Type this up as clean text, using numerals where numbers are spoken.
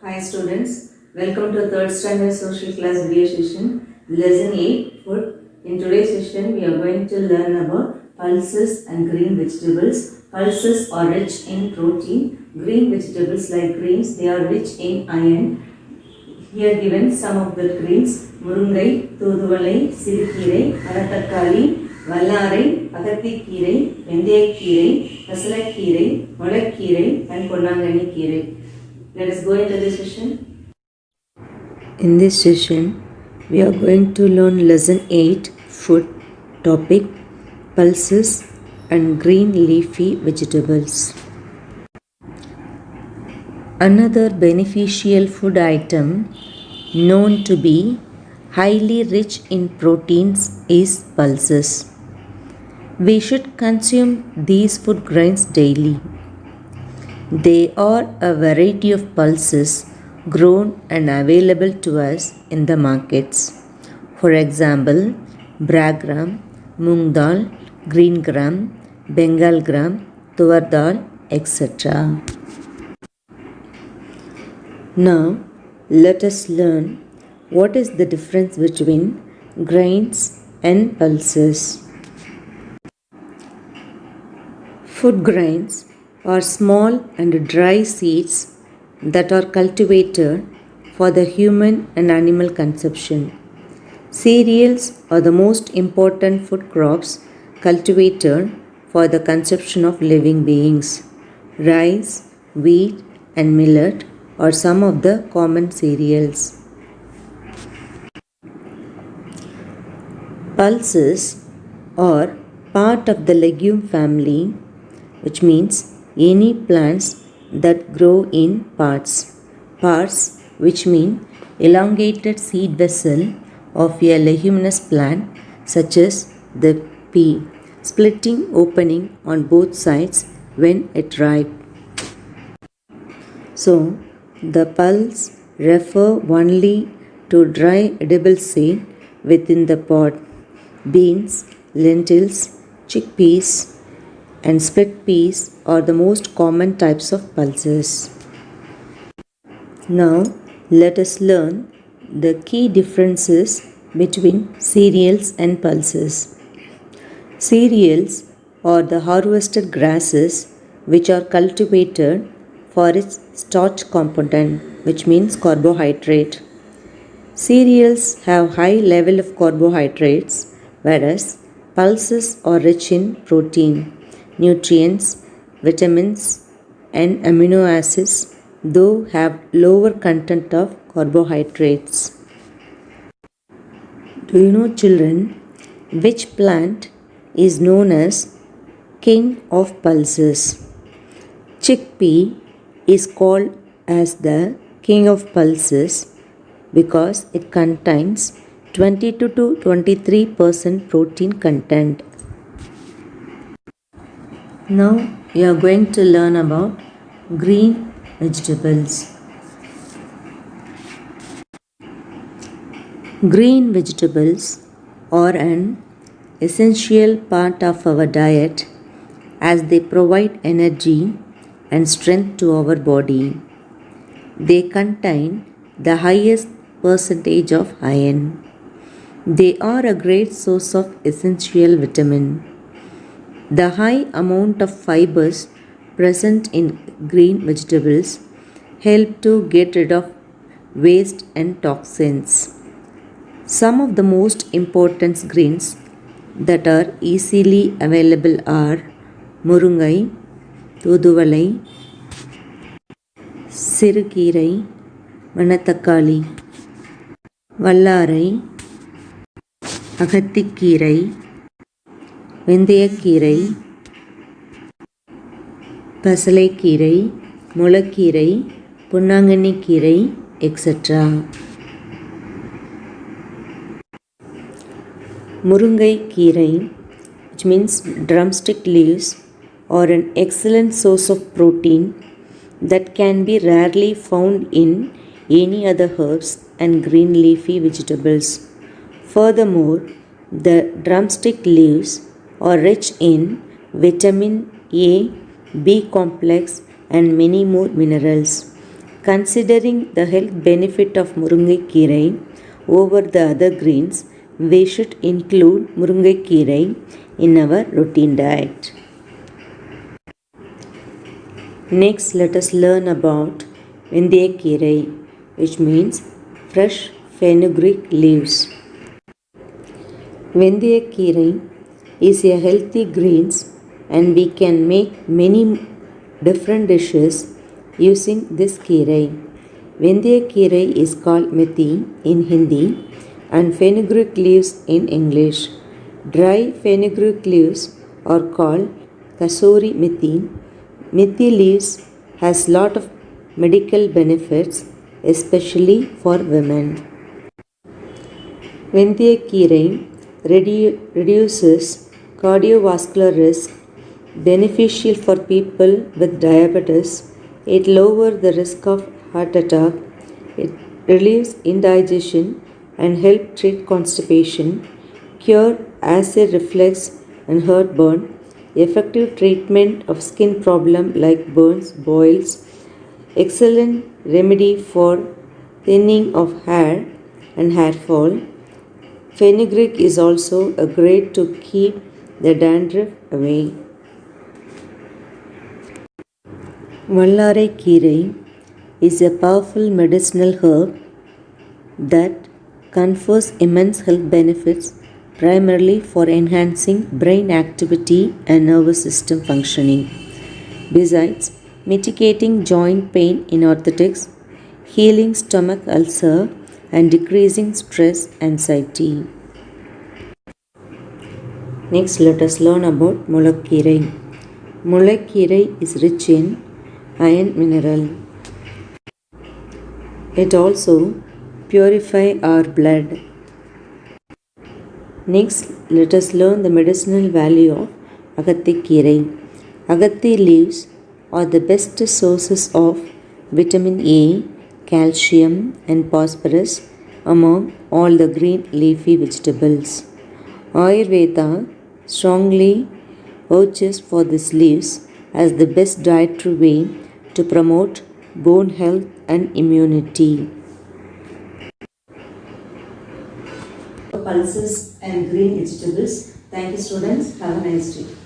Hi students, welcome to third standard social class video session, lesson 8 food. In today's session we are going to learn about pulses and green vegetables. Pulses are rich in protein. Green vegetables like greens, they are rich in iron. Here given some of the greens: முருங்கை, தூதுவளை, சிறுகீரை, மணத்தக்காளி, வல்லாரை, அகத்திக்கீரை, வெந்தயக்கீரை, பசலைக்கீரை, முளைக்கீரை and பொன்னாங்கண்ணி கீரை. Let us go into this session. In this session, we are going to learn lesson 8 food topic pulses and green leafy vegetables. Another beneficial food item known to be highly rich in proteins is pulses. We should consume these food grains daily. They are a variety of pulses grown and available to us in the markets. For example, bragram, moong dal, green gram, bengal gram, tuvar dal, etc. Now, let us learn what is the difference between grains and pulses. Food grains are small and dry seeds that are cultivated for the human and animal consumption. Cereals are the most important food crops cultivated for the consumption of living beings. Rice, wheat, and millet are some of the common cereals. Pulses are part of the legume family, which means any plants that grow in parts. Parts, which mean elongated seed vessel of a leguminous plant such as the pea, splitting opening on both sides when it ripe. So, the pulse refer only to dry edible seed within the pod. Beans, lentils, chickpeas, and split peas are the most common types of pulses. Now, let us learn the key differences between cereals and pulses. Cereals are the harvested grasses which are cultivated for its starch component, which means carbohydrate. Cereals have high level of carbohydrates, whereas pulses are rich in protein, nutrients, vitamins, and amino acids, though have lower content of carbohydrates. Do you know, children, which plant is known as king of pulses? Chickpea is called as the king of pulses because it contains 22 to 23% protein content. Now we are going to learn about green vegetables. Green vegetables are an essential part of our diet as they provide energy and strength to our body. They contain the highest percentage of iron. They are a great source of essential vitamin. The high amount of fibers present in green vegetables help to get rid of waste and toxins. Some of the most important greens that are easily available are முருங்கை, தூதுவளை, சிறுகீரை, மணத்தக்காளி, வல்லாரை, அகத்திக்கீரை, வெந்தயக்கீரை, பசலைக்கீரை, முளைக்கீரை, பொன்னாங்கண்ணி கீரை, etc. முருங்கை கீரை, which means drumstick leaves, are an excellent source of protein that can be rarely found in any other herbs and green leafy vegetables. Furthermore, the drumstick leaves are rich in vitamin A, B complex, and many more minerals. Considering the health benefit of Murungai over the other greens, we should include Murungai in our routine diet. Next, let us learn about Vendiyakirai, which means fresh fenugreek leaves. Vendiyakirai is a healthy greens and we can make many different dishes using this kirai. Vendiyakirai is called methi in Hindi and fenugreek leaves in English. Dry fenugreek leaves are called kasuri methi. Methi leaves has lot of medical benefits, especially for women. Vendiyakirai reduces cardiovascular risk, beneficial for people with diabetes. It lowers the risk of heart attack. It relieves indigestion and help treat constipation, cure acid reflux and heartburn, effective treatment of skin problem like burns, boils, excellent remedy for thinning of hair and hair fall. Fenugreek is also a great to keep the dandruff away. Vallarai Kirai is a powerful medicinal herb that confers immense health benefits primarily for enhancing brain activity and nervous system functioning. Besides, mitigating joint pain in orthotics, healing stomach ulcer, and decreasing stress anxiety. Next, let us learn about Mulakkirai. Mulakkirai is rich in iron mineral. It also purifies our blood. Next, let us learn the medicinal value of Agathi Kirai. Agathi leaves are the best sources of vitamin A, calcium, and phosphorus among all the green leafy vegetables. Ayurveda strongly urges for these leaves as the best dietary way to promote bone health and immunity. Pulses and green vegetables. Thank you, students. Have a nice day.